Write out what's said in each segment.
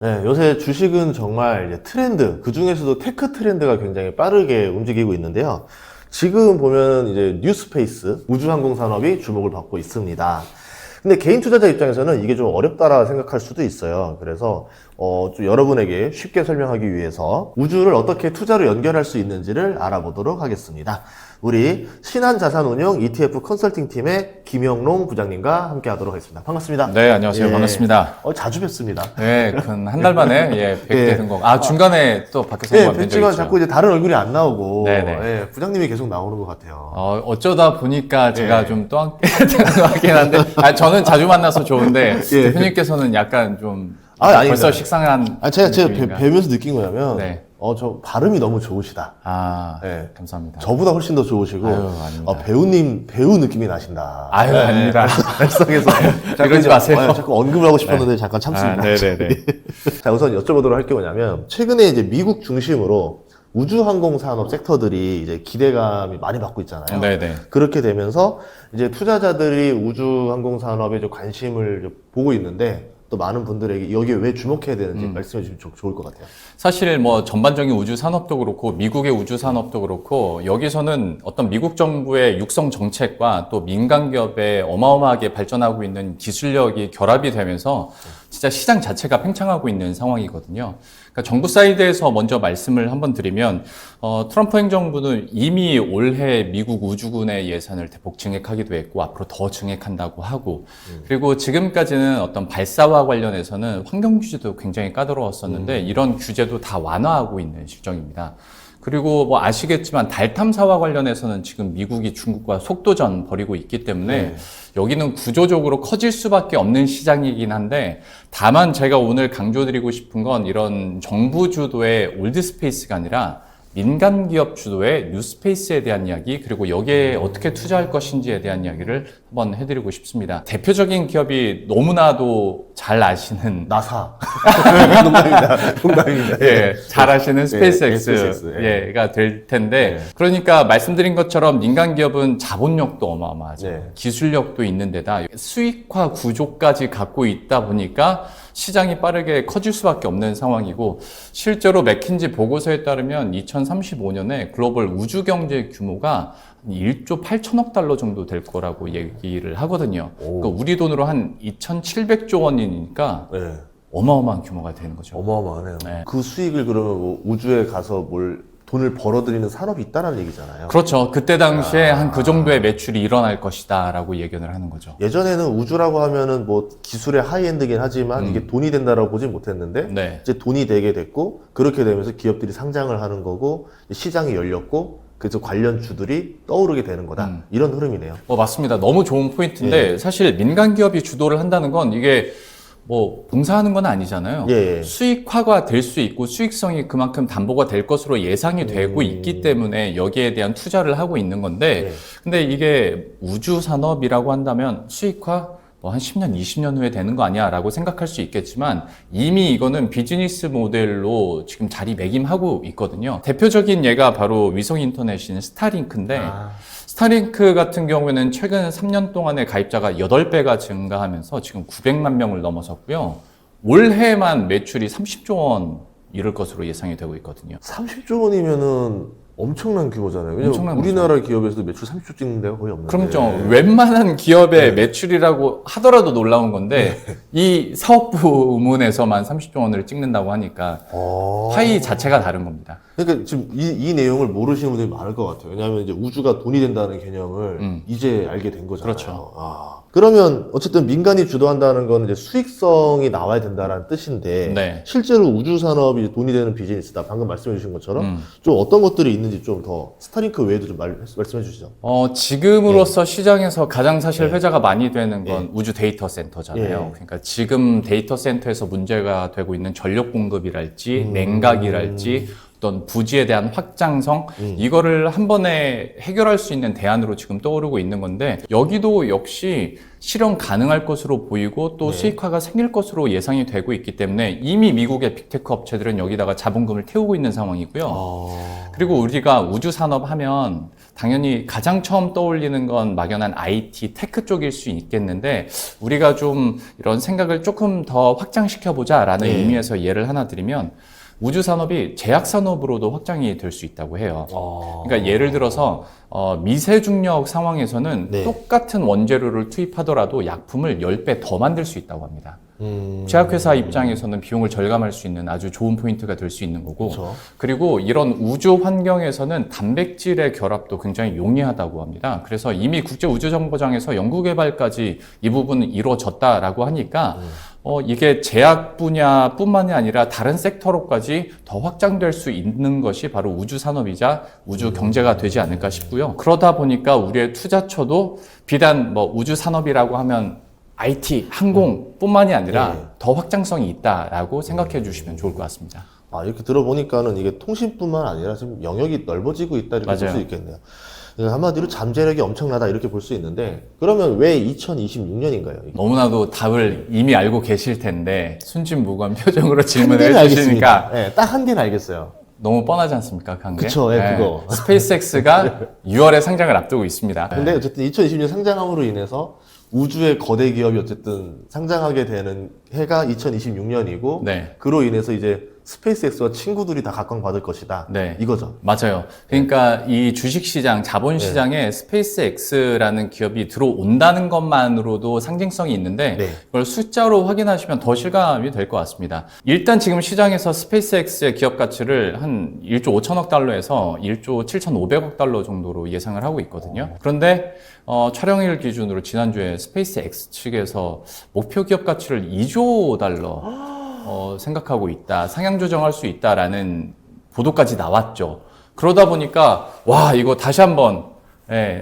네, 요새 주식은 정말 이제 트렌드, 그 중에서도 테크 트렌드가 굉장히 빠르게 움직이고 있는데요. 지금 보면 이제 뉴스페이스, 우주항공 산업이 주목을 받고 있습니다. 근데 개인 투자자 입장에서는 이게 좀 어렵다라 생각할 수도 있어요. 그래서 좀 여러분에게 쉽게 설명하기 위해서 우주를 어떻게 투자로 연결할 수 있는지를 알아보도록 하겠습니다. 우리 신한자산운용 ETF 컨설팅팀의 김영롱 부장님과 함께 하도록 하겠습니다. 반갑습니다. 네, 안녕하세요. 예. 반갑습니다. 자주 뵙습니다. 네, 한 달 만에 뵙게 예. 된 거. 중간에 또 밖에서 네, 한번 뵌 적이 뵙지만 있죠. 자꾸 이제 다른 얼굴이 안 나오고, 네네. 예, 부장님이 계속 나오는 것 같아요. 어쩌다 보니까 제가 예. 좀 또 되는 것 같긴 한데, 저는 자주 만나서 좋은데, 예. 대표님께서는 약간 좀 아닙니다. 벌써 식상한. 제가 느낌인가? 뵈면서 느낀 거냐면, 네. 저 발음이 너무 좋으시다. 네, 예. 감사합니다. 저보다 훨씬 더 좋으시고, 아유, 아닙니다. 배우 느낌이 나신다. 아유, 아닙니다. 발성에서. 그러지 마세요. 자꾸 언급을 하고 싶었는데 잠깐 참습니다. 네네네. 자, 우선 여쭤보도록 할 게 뭐냐면, 최근에 이제 미국 중심으로 우주항공 산업 섹터들이 이제 기대감이 많이 받고 있잖아요. 네네. 그렇게 되면서 이제 투자자들이 우주항공 산업에 좀 관심을 좀 보고 있는데, 또 많은 분들에게 여기에 왜 주목해야 되는지 말씀해 주시면 좋을 것 같아요. 사실 전반적인 우주 산업도 그렇고 미국의 우주 산업도 그렇고 여기서는 어떤 미국 정부의 육성 정책과 또 민간 기업의 어마어마하게 발전하고 있는 기술력이 결합이 되면서 진짜 시장 자체가 팽창하고 있는 상황이거든요. 그러니까 정부 사이드에서 먼저 말씀을 한번 드리면 트럼프 행정부는 이미 올해 미국 우주군의 예산을 대폭 증액하기도 했고 앞으로 더 증액한다고 하고 그리고 지금까지는 어떤 발사와 관련해서는 환경 규제도 굉장히 까다로웠었는데 이런 규제도 다 완화하고 있는 실정입니다. 그리고 아시겠지만 달 탐사와 관련해서는 지금 미국이 중국과 속도전 벌이고 있기 때문에 여기는 구조적으로 커질 수밖에 없는 시장이긴 한데 다만 제가 오늘 강조드리고 싶은 건 이런 정부 주도의 올드스페이스가 아니라 민간 기업 주도의 뉴스페이스에 대한 이야기 그리고 여기에 어떻게 투자할 것인지에 대한 이야기를 한번 해드리고 싶습니다. 대표적인 기업이 너무나도 잘 아시는 나사. 농담입니다. 예, 잘 아시는 스페이스X가 스페이스X, 될 텐데 그러니까 말씀드린 것처럼 민간 기업은 자본력도 어마어마하죠. 네. 기술력도 있는 데다 수익화 구조까지 갖고 있다 보니까 시장이 빠르게 커질 수밖에 없는 상황이고 실제로 맥킨지 보고서에 따르면 2035년에 글로벌 우주 경제 규모가 1조 8천억 달러 정도 될 거라고 얘기를 하거든요. 그러니까 우리 돈으로 한 2,700조 원이니까 네. 어마어마한 규모가 되는 거죠. 어마어마하네요. 네. 그 수익을 그러면 뭐 우주에 가서 돈을 벌어들이는 산업이 있다는 얘기잖아요. 그렇죠. 그때 당시에 한 그 정도의 매출이 일어날 것이다 라고 예견을 하는 거죠. 예전에는 우주라고 하면은 뭐 기술의 하이엔드긴 하지만 이게 돈이 된다라고 보진 못했는데 네. 이제 돈이 되게 됐고 그렇게 되면서 기업들이 상장을 하는 거고 시장이 열렸고 그래서 관련 주들이 떠오르게 되는 거다. 이런 흐름이네요. 맞습니다. 너무 좋은 포인트인데 사실 민간 기업이 주도를 한다는 건 이게 봉사하는 건 아니잖아요. 예. 수익화가 될 수 있고 수익성이 그만큼 담보가 될 것으로 예상이 되고 있기 때문에 여기에 대한 투자를 하고 있는 건데 근데 이게 우주 산업이라고 한다면 수익화 한 10년, 20년 후에 되는 거 아니야 라고 생각할 수 있겠지만 이미 이거는 비즈니스 모델로 지금 자리매김하고 있거든요. 대표적인 예가 바로 위성 인터넷인 스타링크인데 스타링크 같은 경우에는 최근 3년 동안의 가입자가 8배가 증가하면서 지금 900만 명을 넘어섰고요. 올해만 매출이 30조 원 이를 것으로 예상이 되고 있거든요. 30조 원이면은 엄청난 규모잖아요. 왜냐면 엄청난 우리나라 기업에서도 매출 30조 찍는 데가 거의 없는데. 그럼요. 웬만한 기업의 매출이라고 하더라도 놀라운 건데 이 사업 부문에서만 30조 원을 찍는다고 하니까 파이 자체가 다른 겁니다. 그러니까 지금 이 내용을 모르시는 분들이 많을 것 같아요. 왜냐하면 이제 우주가 돈이 된다는 개념을 이제 알게 된 거잖아요. 그렇죠. 그러면 어쨌든 민간이 주도한다는 건 이제 수익성이 나와야 된다는 뜻인데 네. 실제로 우주 산업이 돈이 되는 비즈니스다. 방금 말씀해 주신 것처럼 좀 어떤 것들이 있는지 좀 더 스타링크 외에도 좀 말씀해 주시죠. 지금으로서 시장에서 가장 사실 회자가 많이 되는 건 우주 데이터 센터잖아요. 그러니까 지금 데이터 센터에서 문제가 되고 있는 전력 공급이랄지 냉각이랄지 어떤 부지에 대한 확장성 이거를 한 번에 해결할 수 있는 대안으로 지금 떠오르고 있는 건데 여기도 역시 실현 가능할 것으로 보이고 또 수익화가 생길 것으로 예상이 되고 있기 때문에 이미 미국의 빅테크 업체들은 여기다가 자본금을 태우고 있는 상황이고요. 그리고 우리가 우주 산업 하면 당연히 가장 처음 떠올리는 건 막연한 IT, 테크 쪽일 수 있겠는데 우리가 좀 이런 생각을 조금 더 확장시켜보자라는 의미에서 예를 하나 드리면 우주 산업이 제약 산업으로도 확장이 될 수 있다고 해요. 그러니까 예를 들어서 미세중력 상황에서는 똑같은 원재료를 투입하더라도 약품을 10배 더 만들 수 있다고 합니다. 제약회사 입장에서는 비용을 절감할 수 있는 아주 좋은 포인트가 될 수 있는 거고 그렇죠. 그리고 이런 우주 환경에서는 단백질의 결합도 굉장히 용이하다고 합니다. 그래서 이미 국제우주정거장에서 연구개발까지 이 부분은 이루어졌다라고 하니까 이게 제약 분야뿐만이 아니라 다른 섹터로까지 더 확장될 수 있는 것이 바로 우주 산업이자 우주 경제가 되지 않을까 싶고요. 그러다 보니까 우리의 투자처도 비단 뭐 우주 산업이라고 하면 IT, 항공뿐만이 아니라 더 확장성이 있다라고 생각해 주시면 좋을 것 같습니다. 이렇게 들어보니까는 이게 통신뿐만 아니라 지금 영역이 넓어지고 있다 이렇게 볼 수 있겠네요. 한마디로 잠재력이 엄청나다 이렇게 볼 수 있는데 그러면 왜 2026년인가요? 너무나도 답을 이미 알고 계실 텐데 순진무구한 표정으로 질문을 해주시니까 딱 한 개는 알겠어요. 너무 뻔하지 않습니까? 그 한 개? 그쵸, 그거. 스페이스X가 6월에 상장을 앞두고 있습니다. 근데 어쨌든 2020년 상장함으로 인해서 우주의 거대 기업이 어쨌든 상장하게 되는 해가 2026년이고 그로 인해서 이제 스페이스X와 친구들이 다 각광받을 것이다. 이거죠. 맞아요. 그러니까 이 주식시장, 자본시장에 스페이스X라는 기업이 들어온다는 것만으로도 상징성이 있는데 그걸 숫자로 확인하시면 더 실감이 될 것 같습니다. 일단 지금 시장에서 스페이스X의 기업 가치를 한 1조 5천억 달러에서 1조 7,500억 달러 정도로 예상을 하고 있거든요. 그런데 촬영일 기준으로 지난주에 스페이스X 측에서 목표 기업 가치를 2조 달러 생각하고 있다. 상향 조정할 수 있다라는 보도까지 나왔죠. 그러다 보니까 와 이거 다시 한번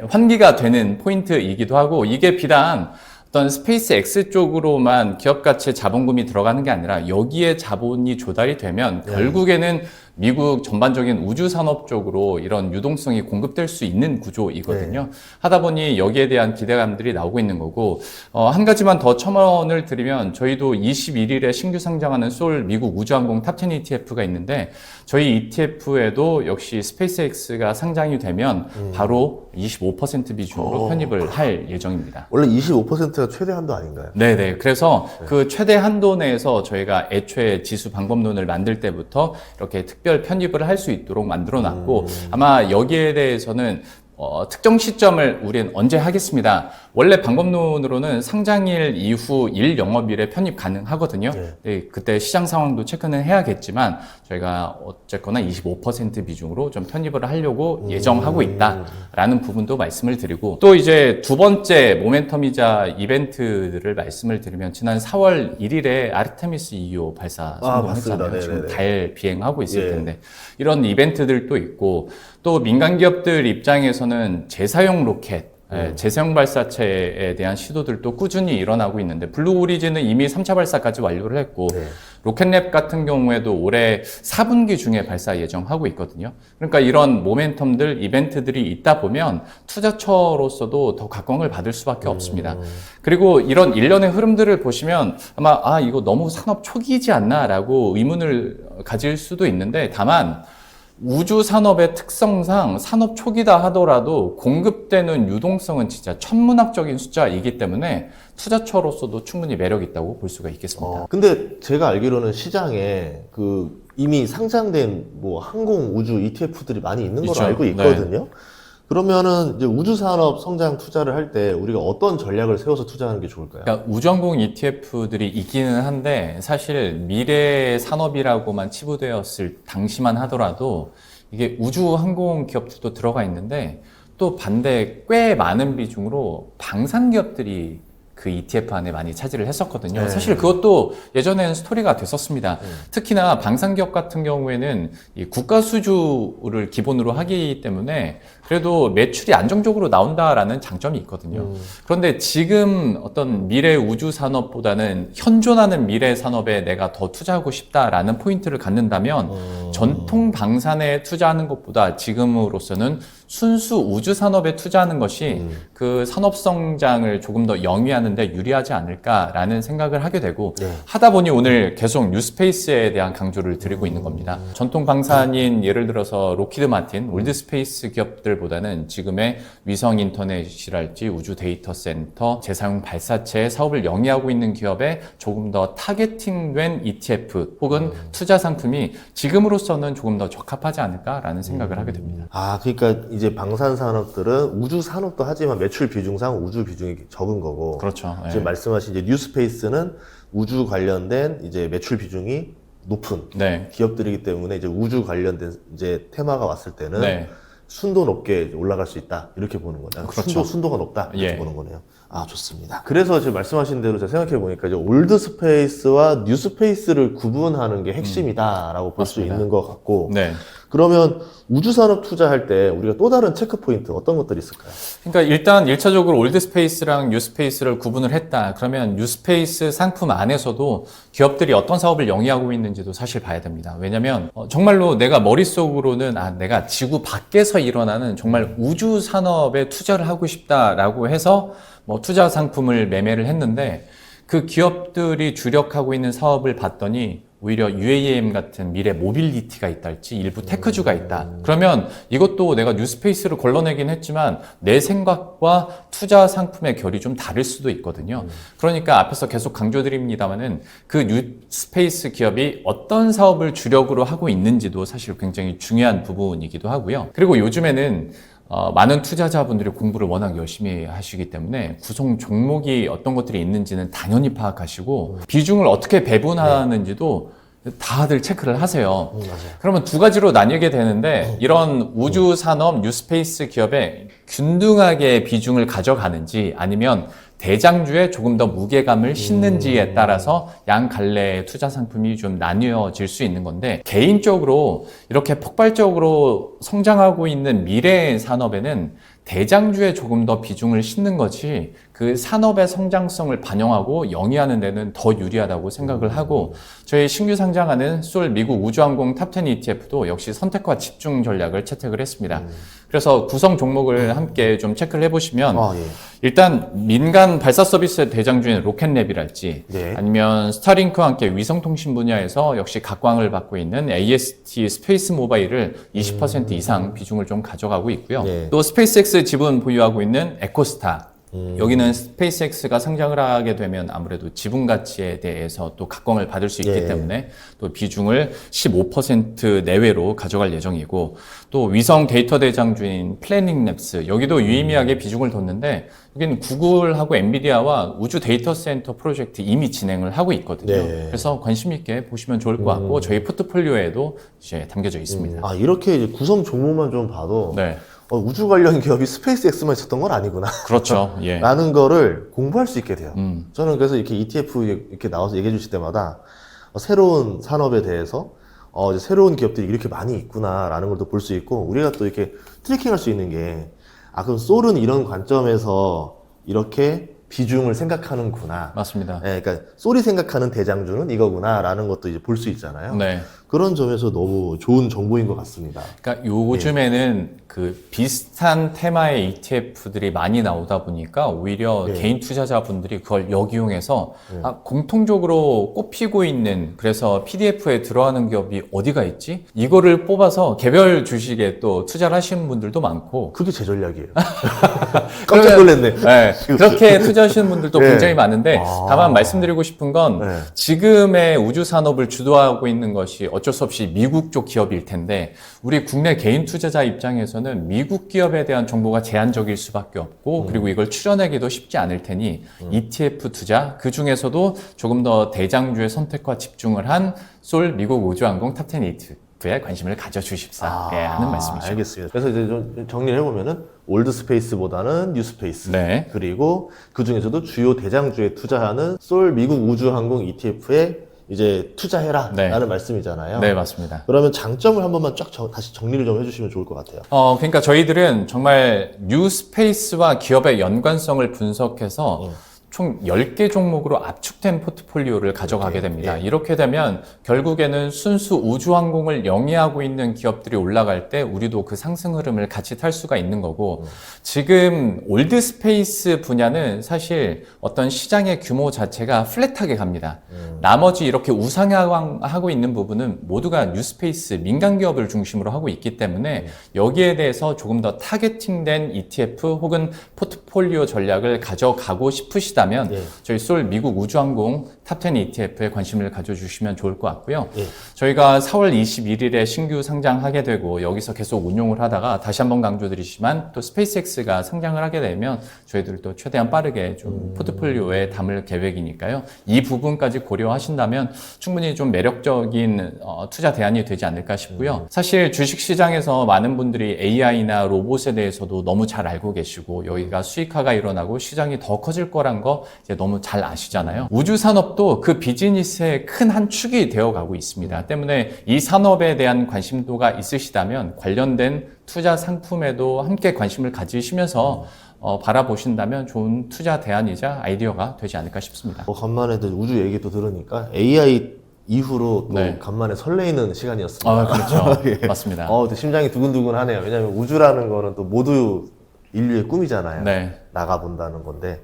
환기가 되는 포인트이기도 하고 이게 비단 어떤 스페이스X 쪽으로만 기업 가치에 자본금이 들어가는 게 아니라 여기에 자본이 조달이 되면 결국에는 미국 전반적인 우주 산업 쪽으로 이런 유동성이 공급될 수 있는 구조이거든요. 하다 보니 여기에 대한 기대감들이 나오고 있는 거고 한 가지만 더 첨언을 드리면 저희도 21일에 신규 상장하는 솔 미국 우주항공 탑10 ETF가 있는데 저희 ETF에도 역시 스페이스X가 상장이 되면 바로 25% 비중으로 편입을 할 예정입니다. 원래 25%가 최대 한도 아닌가요? 네네. 그래서 그 최대 한도 내에서 저희가 애초에 지수 방법론을 만들 때부터 이렇게 특별 편입을 할 수 있도록 만들어 놨고 아마 여기에 대해서는 특정 시점을 우리는 언제 하겠습니다. 원래 방법론으로는 상장일 이후 1영업일에 편입 가능하거든요. 그때 시장 상황도 체크는 해야겠지만 저희가 어쨌거나 25% 비중으로 좀 편입을 하려고 예정하고 있다라는 부분도 말씀을 드리고 또 이제 두 번째 모멘텀이자 이벤트들을 말씀을 드리면 지난 4월 1일에 아르테미스 2호 발사 성공했잖아요. 지금 달 비행하고 있을 텐데 이런 이벤트들도 있고 또 민간 기업들 입장에서는 재사용 로켓 재사용 발사체에 대한 시도들도 꾸준히 일어나고 있는데 블루 오리진은 이미 3차 발사까지 완료를 했고 로켓랩 같은 경우에도 올해 4분기 중에 발사 예정하고 있거든요. 그러니까 이런 모멘텀들, 이벤트들이 있다 보면 투자처로서도 더 각광을 받을 수밖에 없습니다. 그리고 이런 일련의 흐름들을 보시면 아마 이거 너무 산업 초기이지 않나 라고 의문을 가질 수도 있는데 다만 우주 산업의 특성상 산업 초기다 하더라도 공급되는 유동성은 진짜 천문학적인 숫자이기 때문에 투자처로서도 충분히 매력 있다고 볼 수가 있겠습니다. 근데 제가 알기로는 시장에 이미 상장된 뭐 항공 우주 ETF들이 많이 있는 걸로 알고 있거든요. 그러면은 이제 우주 산업 성장 투자를 할 때 우리가 어떤 전략을 세워서 투자하는 게 좋을까요? 그러니까 우주항공 ETF들이 있기는 한데 사실 미래 산업이라고만 치부되었을 당시만 하더라도 이게 우주항공 기업들도 들어가 있는데 또 반대 꽤 많은 비중으로 방산 기업들이 그 ETF 안에 많이 차지를 했었거든요. 사실 그것도 예전에는 스토리가 됐었습니다. 특히나 방산기업 같은 경우에는 이 국가 수주를 기본으로 하기 때문에 그래도 매출이 안정적으로 나온다라는 장점이 있거든요. 그런데 지금 어떤 미래 우주 산업보다는 현존하는 미래 산업에 내가 더 투자하고 싶다라는 포인트를 갖는다면 전통 방산에 투자하는 것보다 지금으로서는 순수 우주 산업에 투자하는 것이 그 산업 성장을 조금 더 영위하는 데 유리하지 않을까라는 생각을 하게 되고 네. 하다 보니 오늘 계속 뉴스페이스에 대한 강조를 드리고 있는 겁니다. 전통 방산인 예를 들어서 로키드 마틴, 올드스페이스 기업들보다는 지금의 위성 인터넷이랄지 우주 데이터 센터, 재사용 발사체 사업을 영위하고 있는 기업에 조금 더 타겟팅된 ETF 혹은 투자 상품이 지금으로서는 조금 더 적합하지 않을까라는 생각을 하게 됩니다. 아, 그러니까 이제 방산 산업들은 우주 산업도 하지만 매출 비중상 우주 비중이 적은 거고. 그렇죠. 예. 지금 말씀하신 이제 뉴스페이스는 우주 관련된 이제 매출 비중이 높은 네. 기업들이기 때문에 이제 우주 관련된 이제 테마가 왔을 때는 네. 순도 높게 올라갈 수 있다 이렇게 보는 거네요. 그렇죠. 순도가 높다 이렇게 예. 보는 거네요. 아, 좋습니다. 그래서 지금 말씀하신 대로 제가 생각해 보니까 이제 올드 스페이스와 뉴 스페이스를 구분하는 게 핵심이다라고 볼 수 맞습니다. 있는 것 같고. 네. 그러면 우주 산업 투자할 때 우리가 또 다른 체크 포인트 어떤 것들이 있을까요? 그러니까 일단 1차적으로 올드스페이스랑 뉴스페이스를 구분을 했다. 그러면 뉴스페이스 상품 안에서도 기업들이 어떤 사업을 영위하고 있는지도 사실 봐야 됩니다. 왜냐면 정말로 내가 머릿속으로는 내가 지구 밖에서 일어나는 정말 우주 산업에 투자를 하고 싶다라고 해서 뭐 투자 상품을 매매를 했는데 그 기업들이 주력하고 있는 사업을 봤더니 오히려 UAM 같은 미래 모빌리티가 있다 할지 일부 테크주가 있다. 그러면 이것도 내가 뉴스페이스를 걸러내긴 했지만 내 생각과 투자 상품의 결이 좀 다를 수도 있거든요. 그러니까 앞에서 계속 강조드립니다만은 그 뉴스페이스 기업이 어떤 사업을 주력으로 하고 있는지도 사실 굉장히 중요한 부분이기도 하고요. 그리고 요즘에는 많은 투자자분들이 공부를 워낙 열심히 하시기 때문에 구성 종목이 어떤 것들이 있는지는 당연히 파악하시고 비중을 어떻게 배분하는지도 다들 체크를 하세요. 맞아요. 그러면 두 가지로 나뉘게 되는데 이런 우주 산업 뉴스페이스 기업에 균등하게 비중을 가져가는지 아니면 대장주에 조금 더 무게감을 싣는지에 따라서 양 갈래의 투자 상품이 좀 나뉘어질 수 있는 건데 개인적으로 이렇게 폭발적으로 성장하고 있는 미래 산업에는 대장주에 조금 더 비중을 싣는 것이 그 산업의 성장성을 반영하고 영위하는 데는 더 유리하다고 생각을 하고 저희 신규 상장하는 솔 미국 우주항공 탑10 ETF도 역시 선택과 집중 전략을 채택을 했습니다. 그래서 구성 종목을 함께 좀 체크를 해보시면 예. 일단 민간 발사 서비스 대장주인 로켓랩이랄지 네. 아니면 스타링크와 함께 위성통신 분야에서 역시 각광을 받고 있는 AST 스페이스 모바일을 20% 이상 비중을 좀 가져가고 있고요. 네. 또 스페이스X 지분 보유하고 있는 에코스타 여기는 스페이스X가 상장을 하게 되면 아무래도 지분 가치에 대해서 또 각광을 받을 수 있기 예. 때문에 또 비중을 15% 내외로 가져갈 예정이고 또 위성 데이터 대장주인 플래닝랩스 여기도 유의미하게 비중을 뒀는데 여기는 구글하고 엔비디아와 우주 데이터 센터 프로젝트 이미 진행을 하고 있거든요. 네. 그래서 관심 있게 보시면 좋을 것 같고 저희 포트폴리오에도 이제 담겨져 있습니다. 아, 이렇게 이제 구성 종목만 좀 봐도 네, 우주 관련 기업이 스페이스X만 있었던 건 아니구나. 그렇죠. 예. 라는 거를 공부할 수 있게 돼요. 음. 저는 그래서 이렇게 ETF 이렇게 나와서 얘기해 주실 때마다 새로운 산업에 대해서 이제 새로운 기업들이 이렇게 많이 있구나라는 걸 또 볼 수 있고 우리가 또 이렇게 트래킹할 수 있는 게 그럼 솔은 이런 관점에서 이렇게 비중을 생각하는구나. 맞습니다. 예, 그러니까 솔이 생각하는 대장주는 이거구나라는 것도 이제 볼 수 있잖아요. 네. 그런 점에서 너무 좋은 정보인 것 같습니다. 그러니까 요즘에는 그 비슷한 테마의 ETF들이 많이 나오다 보니까 오히려 네. 개인 투자자분들이 그걸 역이용해서 공통적으로 꼽히고 있는 그래서 PDF에 들어가는 기업이 어디가 있지? 이거를 뽑아서 개별 주식에 또 투자를 하시는 분들도 많고 그게 제 전략이에요. 깜짝 놀랐네. 네, 그렇게 투자하시는 분들도 네. 굉장히 많은데 아. 다만 말씀드리고 싶은 건 네. 지금의 우주 산업을 주도하고 있는 것이 어쩔 수 없이 미국 쪽 기업일 텐데 우리 국내 개인 투자자 입장에서는 미국 기업에 대한 정보가 제한적일 수밖에 없고 그리고 이걸 추려내기도 쉽지 않을 테니 ETF 투자 그 중에서도 조금 더 대장주의 선택과 집중을 한 솔 미국 우주항공 탑10 ETF에 관심을 가져주십사 하는 말씀이죠. 알겠습니다. 그래서 이제 좀 정리를 해보면은 올드 스페이스보다는 뉴 스페이스. 네. 그리고 그 중에서도 주요 대장주에 투자하는 솔 미국 우주항공 ETF에 이제 투자해라 네. 라는 말씀이잖아요. 네, 맞습니다. 그러면 장점을 한 번만 쫙 다시 정리를 좀 해주시면 좋을 것 같아요. 그러니까 저희들은 정말 뉴스페이스와 기업의 연관성을 분석해서 총 10개 종목으로 압축된 포트폴리오를 가져가게 됩니다. 이렇게 되면 결국에는 순수 우주항공을 영위하고 있는 기업들이 올라갈 때 우리도 그 상승 흐름을 같이 탈 수가 있는 거고 지금 올드스페이스 분야는 사실 어떤 시장의 규모 자체가 플랫하게 갑니다. 나머지 이렇게 우상향하고 있는 부분은 모두가 뉴스페이스 민간 기업을 중심으로 하고 있기 때문에 여기에 대해서 조금 더 타겟팅된 ETF 혹은 포트폴리오 전략을 가져가고 싶으시다면 저희 솔 미국 우주항공 탑10 ETF에 관심을 가져주시면 좋을 것 같고요. 저희가 4월 21일에 신규 상장하게 되고 여기서 계속 운용을 하다가 다시 한번 강조드리지만 또 스페이스X가 상장을 하게 되면 저희들도 최대한 빠르게 좀 포트폴리오에 담을 계획이니까요. 이 부분까지 고려하신다면 충분히 좀 매력적인 투자 대안이 되지 않을까 싶고요. 사실 주식시장에서 많은 분들이 AI나 로봇에 대해서도 너무 잘 알고 계시고 여기가 수익화가 일어나고 시장이 더 커질 거란 거 이제 너무 잘 아시잖아요. 우주 산업도 그 비즈니스의 큰 한 축이 되어 가고 있습니다. 때문에 이 산업에 대한 관심도가 있으시다면 관련된 투자 상품에도 함께 관심을 가지시면서 바라보신다면 좋은 투자 대안이자 아이디어가 되지 않을까 싶습니다. 간만에 우주 얘기도 들으니까 AI 이후로 또 간만에 설레이는 시간이었습니다. 그렇죠. 맞습니다. 또 심장이 두근두근하네요. 왜냐하면 우주라는 거는 또 모두 인류의 꿈이잖아요. 나가본다는 건데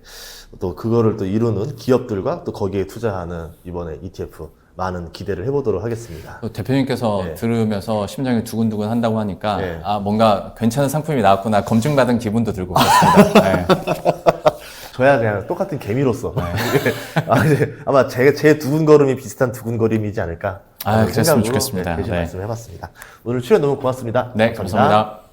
또 그거를 또 이루는 기업들과 또 거기에 투자하는 이번에 ETF 많은 기대를 해보도록 하겠습니다. 또 대표님께서 들으면서 심장이 두근두근 한다고 하니까 뭔가 괜찮은 상품이 나왔구나 검증받은 기분도 들고 그렇습니다. 저야 그냥 똑같은 개미로서 아마 제 두근거림이 비슷한 두근거림이지 않을까 그랬으면 좋겠습니다. 대신 말씀해봤습니다. 오늘 출연 너무 고맙습니다. 감사합니다.